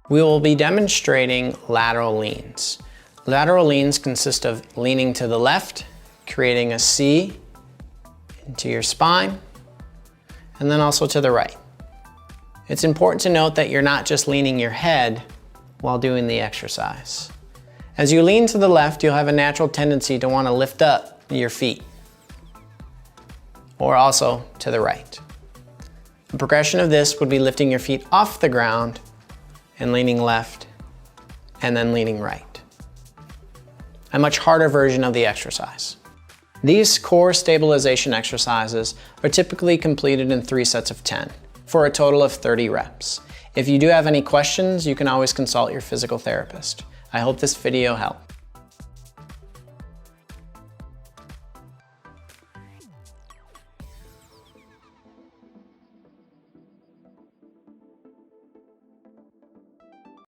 We will be demonstrating lateral leans. Lateral leans consist of leaning to the left, creating a C into your spine, and then also to the right. It's important to note that you're not just leaning your head while doing the exercise. As you lean to the left, you'll have a natural tendency to want to lift up your feet, or also to the right. The progression of this would be lifting your feet off the ground and leaning left, and then leaning right. A much harder version of the exercise. These core stabilization exercises are typically completed in 3 sets of 10, for a total of 30 reps. If you do have any questions, you can always consult your physical therapist. I hope this video helped.